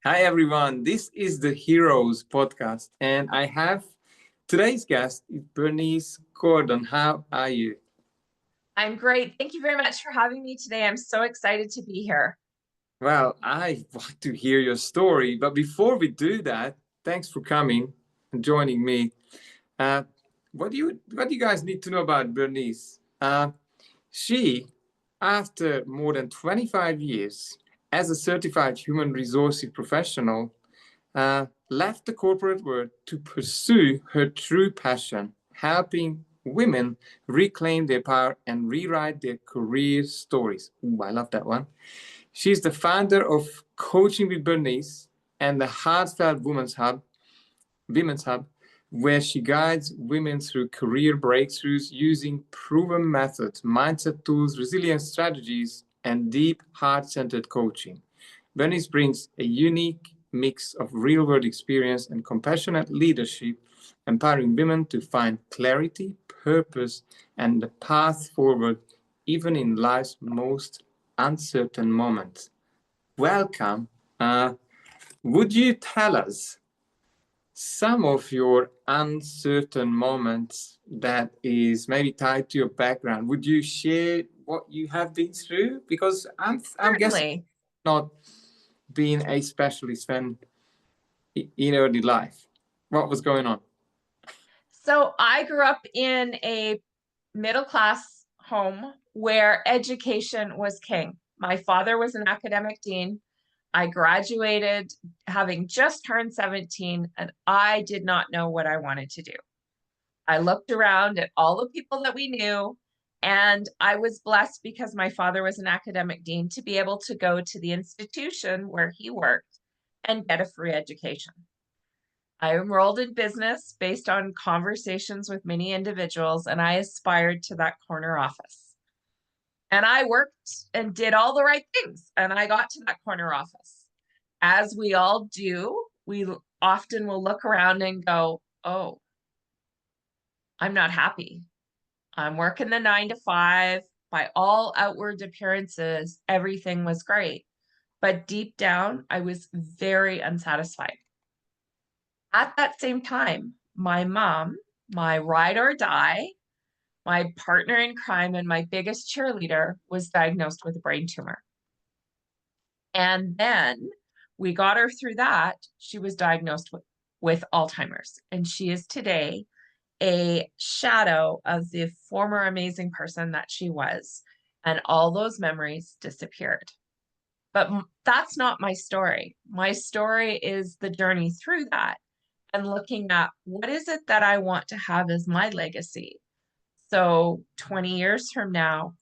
Hi, everyone. This is the Heroes podcast, and I have today's guest, Bernice Gordon. How are you? I'm great. Thank you very much for having me today. I'm so excited to be here. Well, I want to hear your story, but before we do that, thanks for coming and joining me. Uh, what do you guys need to know about Bernice? She, after more than 25 years as a certified human resources professional, left the corporate world to pursue her true passion, helping women reclaim their power and rewrite their career stories. Ooh, I love that one. She's the founder of Coaching with Bernice and the Heartfelt Women's Hub, where she guides women through career breakthroughs using proven methods, mindset tools, resilience strategies, and deep heart-centered coaching. Bernice brings a unique mix of real-world experience and compassionate leadership, empowering women to find clarity, purpose, and the path forward, even in life's most uncertain moments. Welcome. Would you tell us some of your uncertain moments that is maybe tied to your background? Would you share what you have been through? Because I'm guessing Certainly. not being a specialist when in early life. What was going on? So I grew up in a middle class home where education was king. My father was an academic dean. I graduated having just turned 17, and I did not know what I wanted to do. I looked around at all the people that we knew, and I was blessed because my father was an academic dean to be able to go to the institution where he worked and get a free education. I enrolled in business based on conversations with many individuals, and I aspired to that corner office. And I worked and did all the right things, and I got to that corner office. As we all do, we often will look around and go, oh, I'm not happy. I'm working the 9 to 5. By all outward appearances, everything was great. But deep down, I was very unsatisfied. At that same time, my mom, my ride or die, my partner in crime, and my biggest cheerleader was diagnosed with a brain tumor. And then we got her through that. She was diagnosed with Alzheimer's, and she is today a shadow of the former amazing person that she was. And all those memories disappeared. But that's not my story. My story is the journey through that and looking at what is it that I want to have as my legacy. So 20 years from now,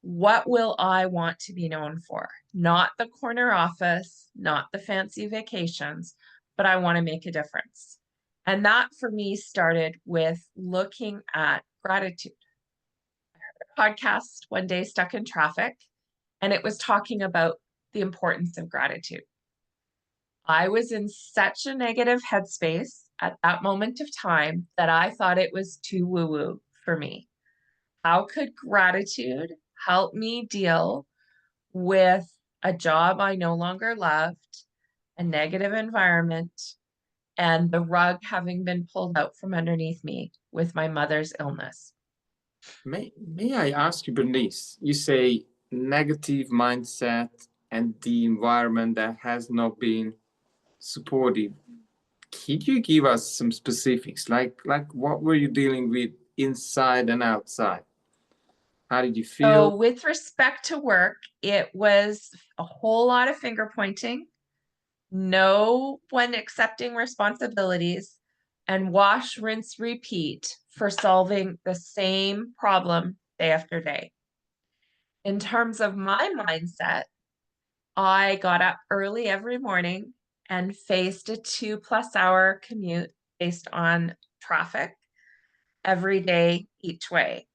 what will I want to be known for? Not the corner office, not the fancy vacations, but I want to make a difference. And that for me started with looking at gratitude. Podcast one day stuck in traffic, and it was talking about the importance of gratitude. I was in such a negative headspace at that moment of time that I thought it was too woo woo for me. How could gratitude help me deal with a job I no longer loved, a negative environment, and the rug having been pulled out from underneath me with my mother's illness? May I ask you, Bernice? You say negative mindset and the environment that has not been supportive. Could you give us some specifics, like what were you dealing with inside and outside? How did you feel? So, with respect to work, it was a whole lot of finger pointing, no one accepting responsibilities, and wash, rinse, repeat for solving the same problem day after day. In terms of my mindset, I got up early every morning and faced a 2+ hour commute based on traffic every day, each way.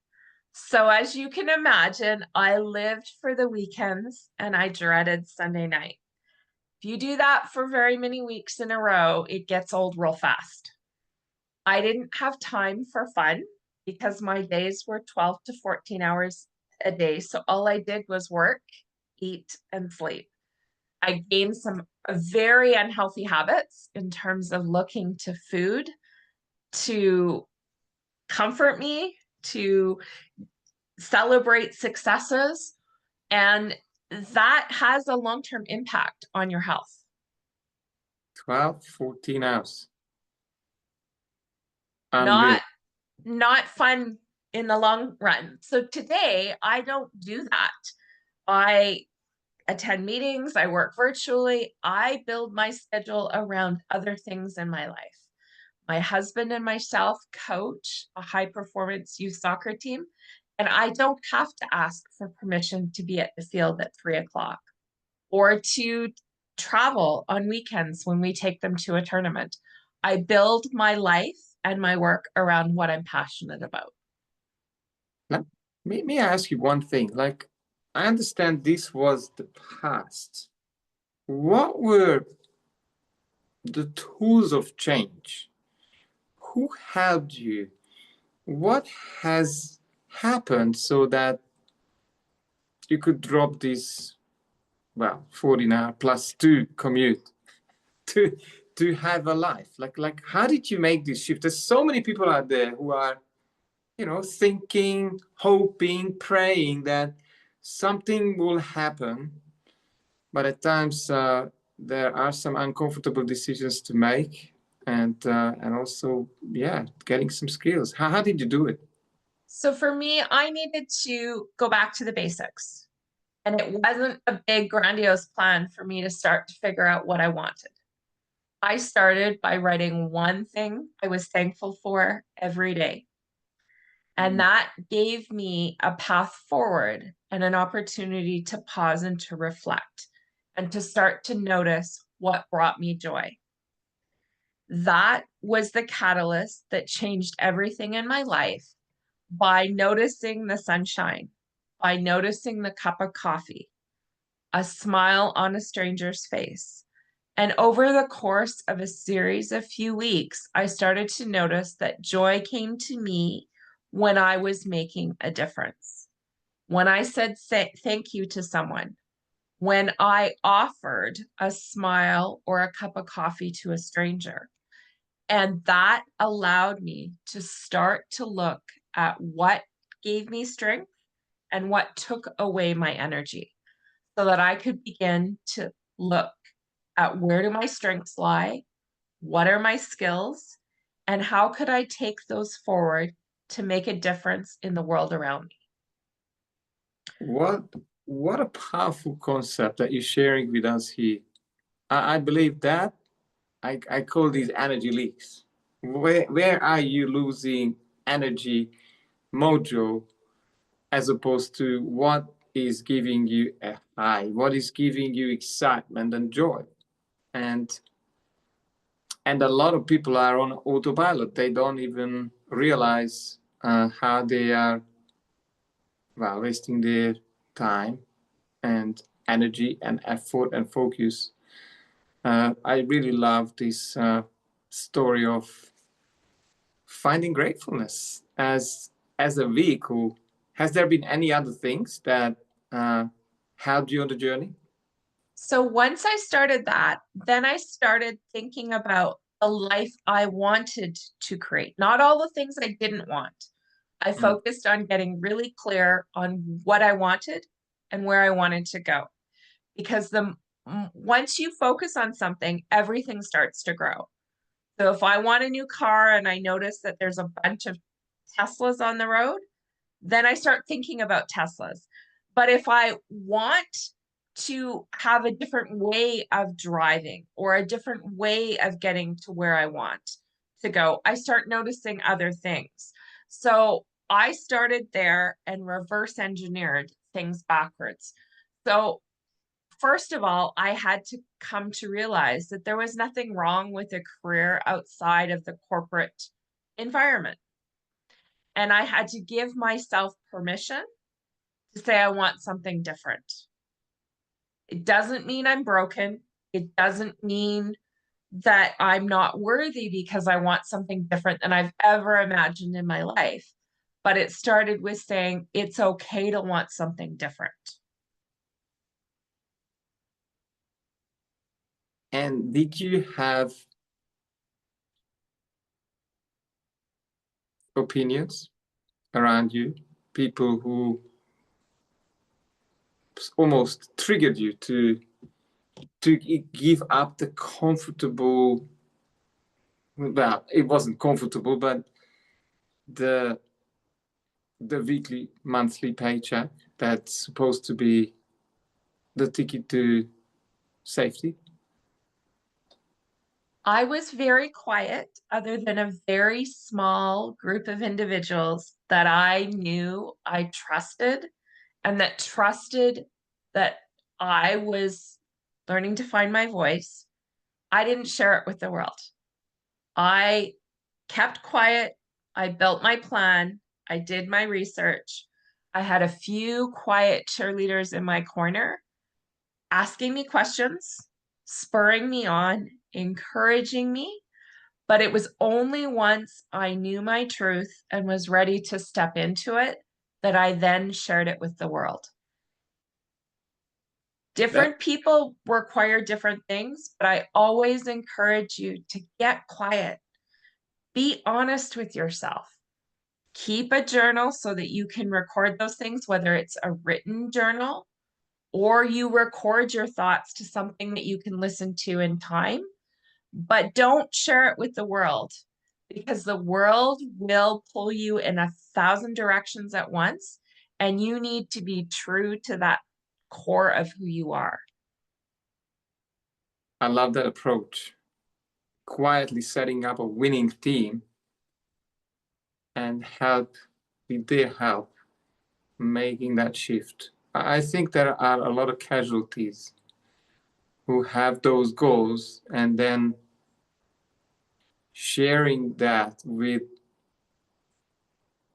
So, as you can imagine, I lived for the weekends and I dreaded Sunday night. If you do that for very many weeks in a row, it gets old real fast. I didn't have time for fun because my days were 12 to 14 hours a day. So all I did was work, eat, and sleep. I gained some very unhealthy habits in terms of looking to food to comfort me, to celebrate successes. And that has a long-term impact on your health. 12, 14 hours. Unreal. Not fun in the long run. So today I don't do that. I attend meetings, I work virtually, I build my schedule around other things in my life. My husband and myself coach a high performance youth soccer team, and I don't have to ask for permission to be at the field at 3 o'clock or to travel on weekends when we take them to a tournament. I build my life and my work around what I'm passionate about. Now, may I ask you one thing? Like, I understand this was the past. What were the tools of change? Who helped you? What has happened so that you could drop this, well, 14 hour plus 2 commute to have a life? Like how did you make this shift? There's so many people out there who are, thinking, hoping, praying that something will happen, but at times there are some uncomfortable decisions to make, and also, yeah, getting some skills. How did you do it? So for me, I needed to go back to the basics. And it wasn't a big, grandiose plan for me to start to figure out what I wanted. I started by writing one thing I was thankful for every day. And that gave me a path forward and an opportunity to pause and to reflect and to start to notice what brought me joy. That was the catalyst that changed everything in my life by noticing the sunshine, by noticing the cup of coffee, a smile on a stranger's face. And over the course of a series of few weeks, I started to notice that joy came to me when I was making a difference. When I said thank you to someone, when I offered a smile or a cup of coffee to a stranger. And that allowed me to start to look at what gave me strength and what took away my energy so that I could begin to look at where do my strengths lie, what are my skills, and how could I take those forward to make a difference in the world around me. What what a powerful concept that you're sharing with us here. I believe that I call these energy leaks. Where are you losing energy, mojo, as opposed to what is giving you a high, what is giving you excitement and joy? And a lot of people are on autopilot. They don't even realize how they are, well, wasting their time and energy and effort and focus. I really love this story of finding gratefulness as a vehicle. Has there been any other things that helped you on the journey? So once I started that, then I started thinking about the life I wanted to create, not all the things I didn't want. I focused on getting really clear on what I wanted and where I wanted to go. Because once you focus on something, everything starts to grow. So if I want a new car and I notice that there's a bunch of Teslas on the road, then I start thinking about Teslas. But if I want to have a different way of driving or a different way of getting to where I want to go, I start noticing other things. So I started there and reverse engineered things backwards. So first of all, I had to come to realize that there was nothing wrong with a career outside of the corporate environment. And I had to give myself permission to say, I want something different. It doesn't mean I'm broken. It doesn't mean that I'm not worthy because I want something different than I've ever imagined in my life. But it started with saying, it's okay to want something different. And did you have opinions around you, people who almost triggered you to give up the comfortable, well, it wasn't comfortable, but the weekly, monthly paycheck that's supposed to be the ticket to safety? I was very quiet, other than a very small group of individuals that I knew I trusted, and that trusted that I was learning to find my voice. I didn't share it with the world. I kept quiet. I built my plan. I did my research. I had a few quiet cheerleaders in my corner asking me questions, spurring me on, encouraging me. But it was only once I knew my truth and was ready to step into it that I then shared it with the world. That Different people require different things, but I always encourage you to get quiet. Be honest with yourself. Keep a journal so that you can record those things, whether it's a written journal or you record your thoughts to something that you can listen to in time, but don't share it with the world, because the world will pull you in 1,000 directions at once, and you need to be true to that core of who you are. I love that approach. Quietly setting up a winning team and with their help, making that shift. I think there are a lot of casualties who have those goals and then sharing that with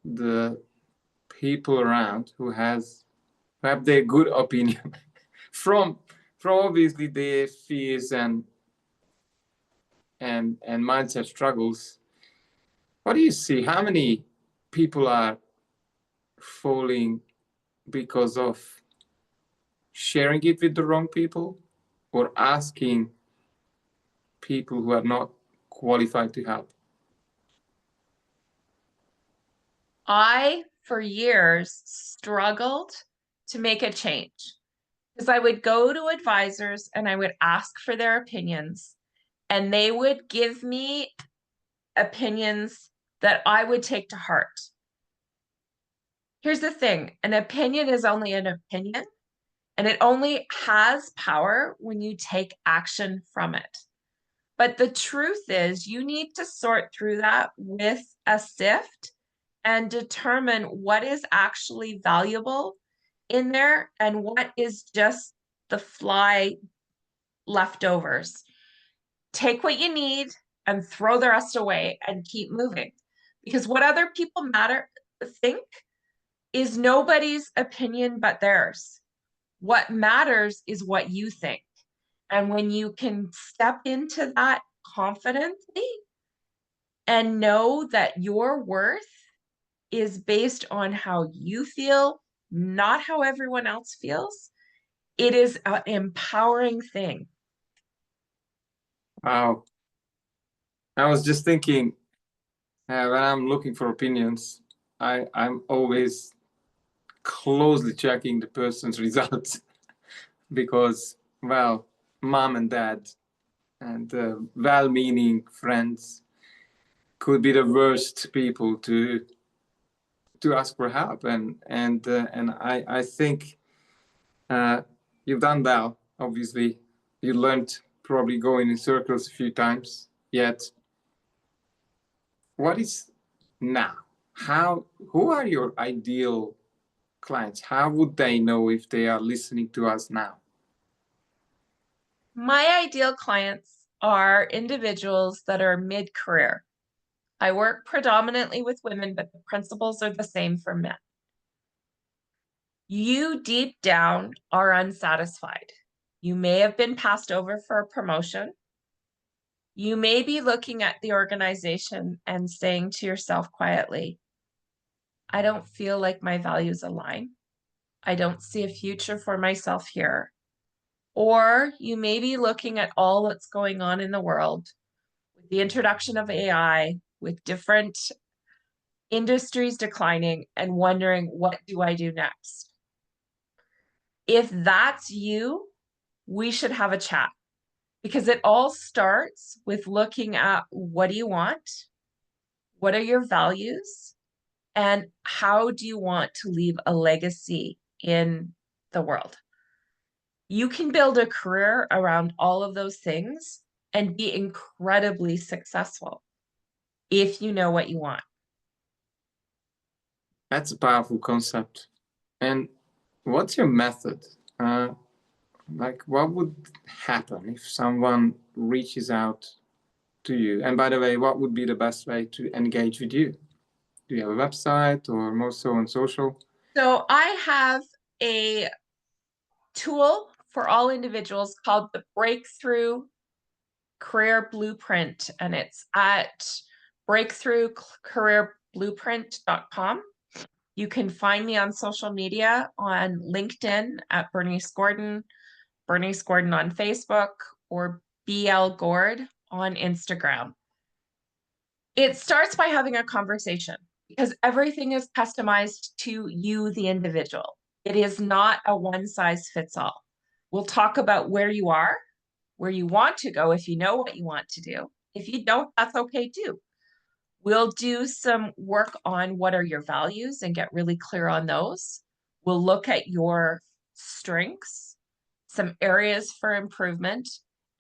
the people around who have their good opinion from obviously their fears and mindset struggles. What do you see? How many people are falling because of sharing it with the wrong people or asking people who are not qualified to help? I, for years, struggled to make a change because I would go to advisors and I would ask for their opinions, and they would give me opinions that I would take to heart. Here's the thing, an opinion is only an opinion, and it only has power when you take action from it. But the truth is, you need to sort through that with a sift and determine what is actually valuable in there and what is just the fly leftovers. Take what you need and throw the rest away and keep moving. Because what other people think is nobody's opinion but theirs. What matters is what you think. And when you can step into that confidently and know that your worth is based on how you feel, not how everyone else feels, it is an empowering thing. Wow. I was just thinking, when I'm looking for opinions, I'm always closely checking the person's results because, well, mom and dad and well-meaning friends could be the worst people to ask for help, and I think you've done well. Obviously, you learned probably going in circles a few times. Yet, what is now? Who are your ideal clients? How would they know if they are listening to us now? My ideal clients are individuals that are mid-career. I work predominantly with women, but the principles are the same for men. You deep down are unsatisfied. You may have been passed over for a promotion. You may be looking at the organization and saying to yourself quietly, I don't feel like my values align. I don't see a future for myself here. Or you may be looking at all that's going on in the world with the introduction of AI, with different industries declining, and wondering, what do I do next? If that's you, we should have a chat, because it all starts with looking at, what do you want? What are your values? And how do you want to leave a legacy in the world? You can build a career around all of those things and be incredibly successful if you know what you want. That's a powerful concept. And what's your method? Like, what would happen if someone reaches out to you? And by the way, what would be the best way to engage with you? Do you have a website or more so on social? So I have a tool for all individuals called the Breakthrough Career Blueprint, and it's at breakthroughcareerblueprint.com. You can find me on social media on LinkedIn at Bernice Gordon, Bernice Gordon on Facebook, or BL Gord on Instagram. It starts by having a conversation, because everything is customized to you, the individual. It is not a one size fits all. We'll talk about where you are, where you want to go if you know what you want to do. If you don't, that's okay too. We'll do some work on what are your values and get really clear on those. We'll look at your strengths, some areas for improvement,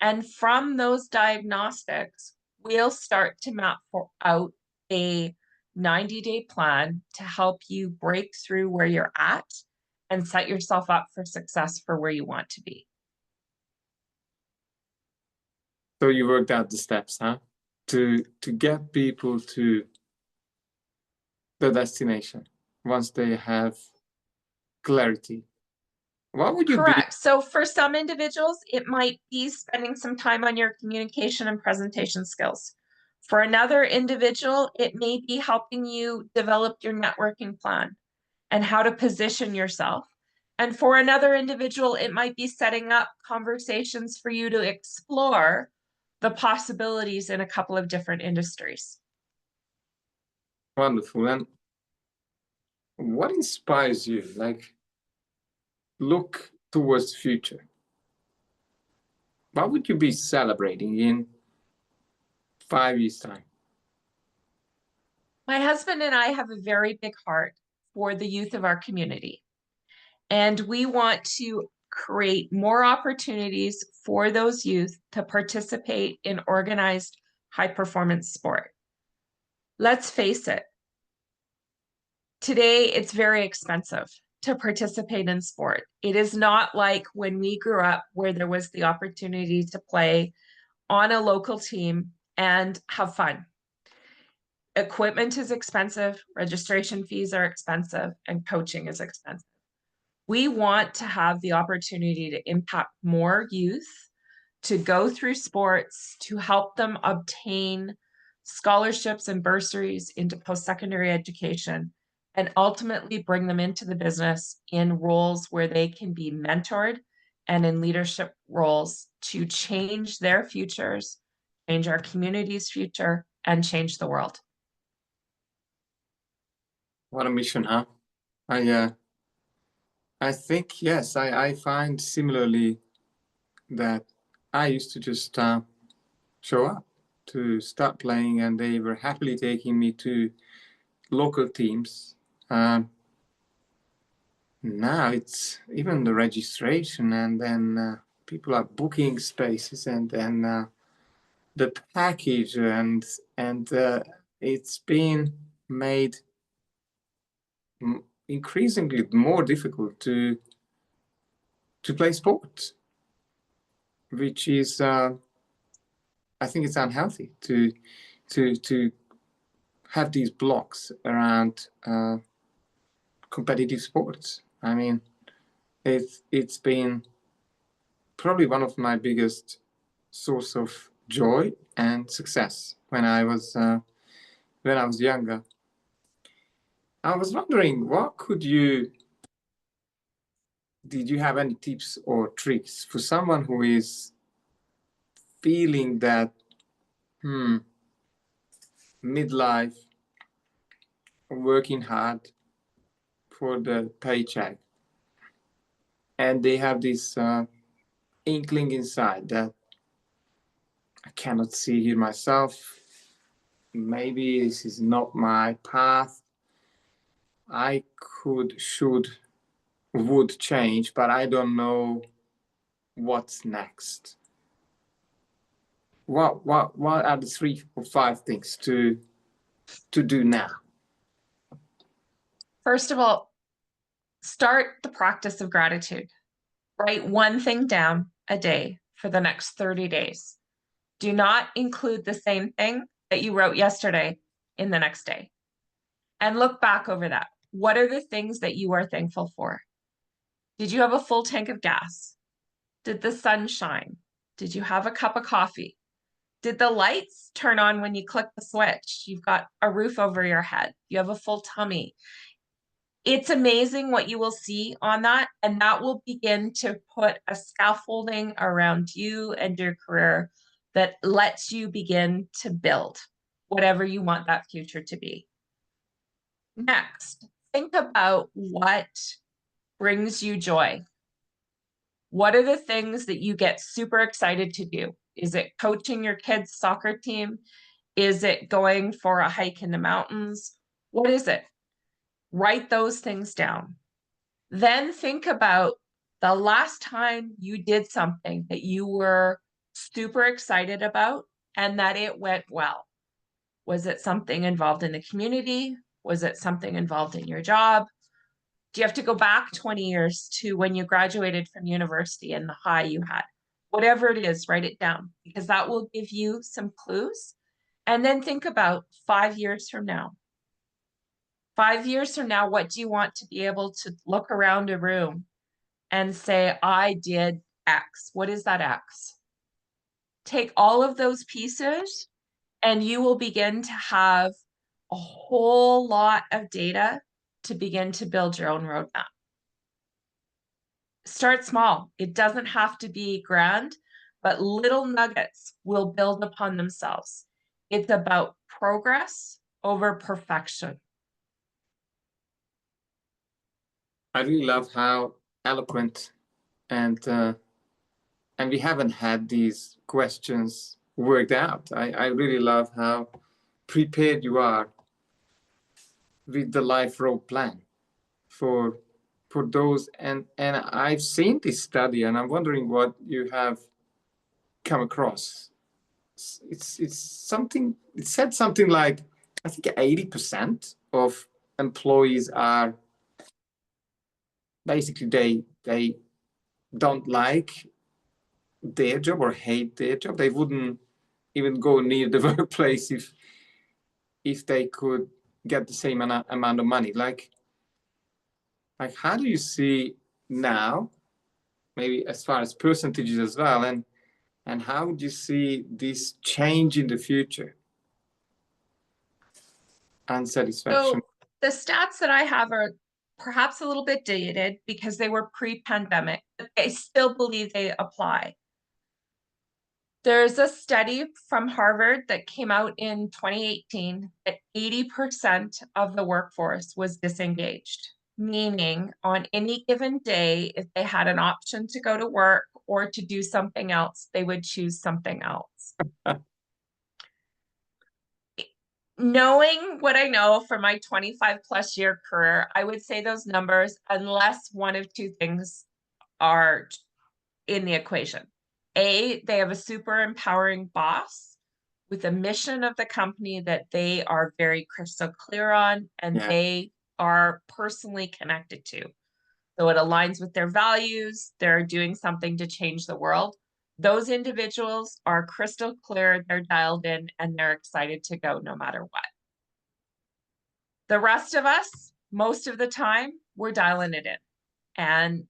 and from those diagnostics, we'll start to map out a 90-day plan to help you break through where you're at and set yourself up for success for where you want to be. So you worked out the steps, huh? To get people to the destination once they have clarity. What would you be? Correct. So for some individuals, it might be spending some time on your communication and presentation skills. For another individual, it may be helping you develop your networking plan and how to position yourself. And for another individual, it might be setting up conversations for you to explore the possibilities in a couple of different industries. Wonderful. And what inspires you? Like, look towards the future. What would you be celebrating in 5 years' time? My husband and I have a very big heart for the youth of our community, and we want to create more opportunities for those youth to participate in organized high-performance sport. Let's face it, today it's very expensive to participate in sport. It is not like when we grew up, where there was the opportunity to play on a local team and have fun. Equipment is expensive, registration fees are expensive, and coaching is expensive. We want to have the opportunity to impact more youth, to go through sports, to help them obtain scholarships and bursaries into post-secondary education, and ultimately bring them into the business in roles where they can be mentored and in leadership roles to change their futures, change our community's future, and change the world. What a mission, huh? I think, yes, I find similarly that I used to just show up to start playing, and they were happily taking me to local teams. Now it's even the registration, and then people are booking spaces, and then the package, and it's been made increasingly more difficult to play sports, which is I think it's unhealthy to have these blocks around competitive sports. I mean, it's been probably one of my biggest source of joy and success when I was younger. I was wondering, what could you did you have any tips or tricks for someone who is feeling that midlife, working hard for the paycheck, and they have this inkling inside that I cannot see here myself. Maybe this is not my path. I could, should, would change, but I don't know what's next. What are the 3 or 5 things to do now? First of all, start the practice of gratitude. Write one thing down a day for the next 30 days. Do not include the same thing that you wrote yesterday in the next day. And look back over that. What are the things that you are thankful for? Did you have a full tank of gas? Did the sun shine? Did you have a cup of coffee? Did the lights turn on when you click the switch? You've got a roof over your head. You have a full tummy. It's amazing what you will see on that, and that will begin to put a scaffolding around you and your career that lets you begin to build whatever you want that future to be. Next, think about what brings you joy. What are the things that you get super excited to do? Is it coaching your kids' soccer team? Is it going for a hike in the mountains? What is it? Write those things down. Then think about the last time you did something that you were super excited about and that it went well. Was it something involved in the community? Was it something involved in your job? Do you have to go back 20 years to when you graduated from university and the high you had? Whatever it is, write it down, because that will give you some clues. And then think about 5 years from now. 5 years from now, what do you want to be able to look around a room and say, I did X? What is that X? Take all of those pieces and you will begin to have a whole lot of data to begin to build your own roadmap. Start small. It doesn't have to be grand, but little nuggets will build upon themselves. It's about progress over perfection. I really love how eloquent and we haven't had these questions worked out. I really love how prepared you are with the life road plan for those, and I've seen this study and I'm wondering what you have come across. It's something, it said something like, I think 80% of employees are basically they don't like their job or hate their job. They wouldn't even go near the workplace if they could get the same amount of money. Like how do you see now, maybe as far as percentages as well, and how would you see this change in the future? Unsatisfaction. So the stats that I have are perhaps a little bit dated because they were pre-pandemic, but I still believe they apply. There's a study from Harvard that came out in 2018 that 80% of the workforce was disengaged, meaning on any given day, if they had an option to go to work or to do something else, they would choose something else. Knowing what I know from my 25 plus year career, I would say those numbers, unless one of two things are in the equation. A, they have a super empowering boss with a mission of the company that they are very crystal clear on and they are personally connected to. So it aligns with their values. They're doing something to change the world. Those individuals are crystal clear, they're dialed in, and they're excited to go no matter what. The rest of us, most of the time, we're dialing it in. And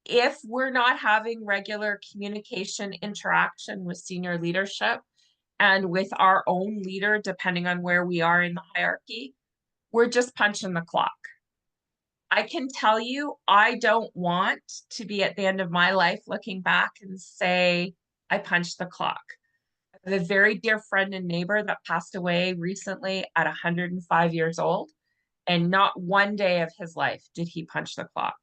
if we're not having regular communication interaction with senior leadership and with our own leader, depending on where we are in the hierarchy, we're just punching the clock. I can tell you, I don't want to be at the end of my life looking back and say, I punched the clock. I have a very dear friend and neighbor that passed away recently at 105 years old, and not one day of his life did he punch the clock.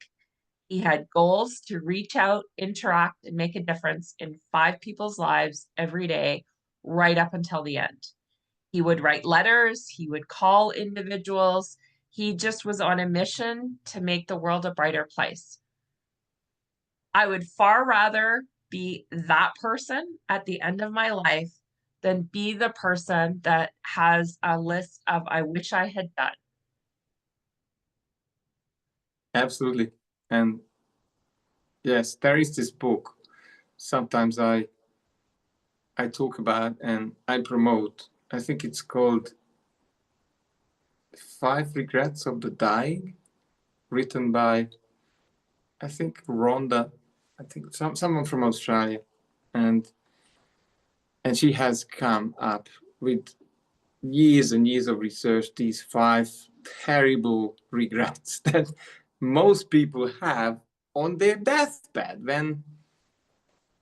He had goals to reach out, interact, and make a difference in 5 people's lives every day, right up until the end. He would write letters, he would call individuals. He just was on a mission to make the world a brighter place. I would far rather be that person at the end of my life than be the person that has a list of I wish I had done. Absolutely. And yes, there is this book. Sometimes I talk about and I promote. I think it's called 5 Regrets of the Dying, written by, I think, Rhonda, I think someone from Australia. And she has come up with years and years of research, these 5 terrible regrets that most people have on their deathbed when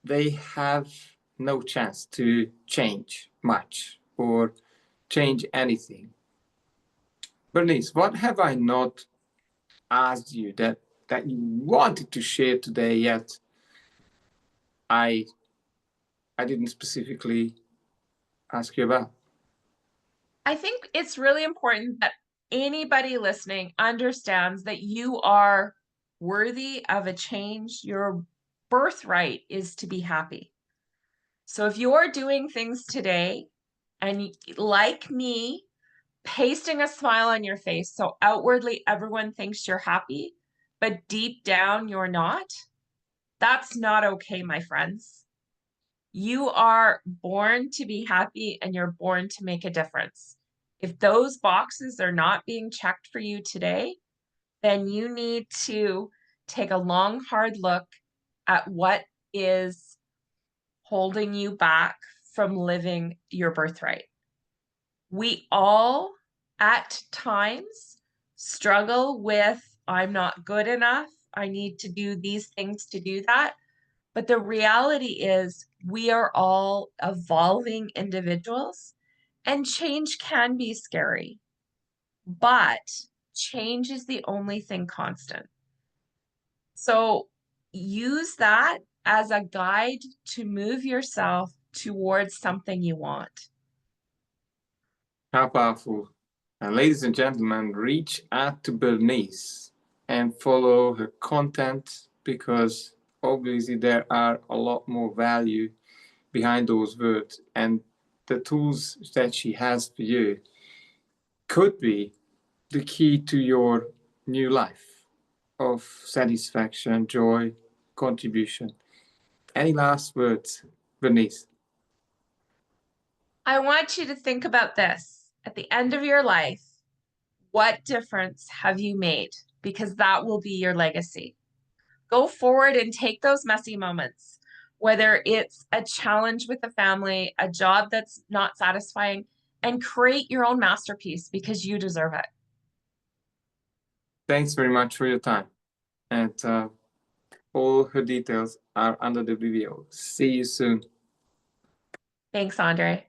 they have no chance to change much or change anything. Bernice, what have I not asked you that you wanted to share today yet I didn't specifically ask you about? I think it's really important that anybody listening understands that you are worthy of a change. Your birthright is to be happy. So if you're doing things today and like me, pasting a smile on your face, so outwardly everyone thinks you're happy, but deep down you're not, that's not okay, my friends. You are born to be happy and you're born to make a difference. If those boxes are not being checked for you today, then you need to take a long, hard look at what is holding you back from living your birthright. We all, at times, struggle with, I'm not good enough. I need to do these things to do that. But the reality is, we are all evolving individuals, and change can be scary, but change is the only thing constant. So use that as a guide to move yourself towards something you want. How powerful. Ladies and gentlemen, reach out to Bernice and follow her content, because obviously there are a lot more value behind those words, and the tools that she has for you could be the key to your new life of satisfaction, joy, contribution. Any last words, Bernice? I want you to think about this. At the end of your life, what difference have you made? Because that will be your legacy. Go forward and take those messy moments, whether it's a challenge with the family, a job that's not satisfying, and create your own masterpiece because you deserve it. Thanks very much for your time. And all her details are under the video. See you soon. Thanks, Andre.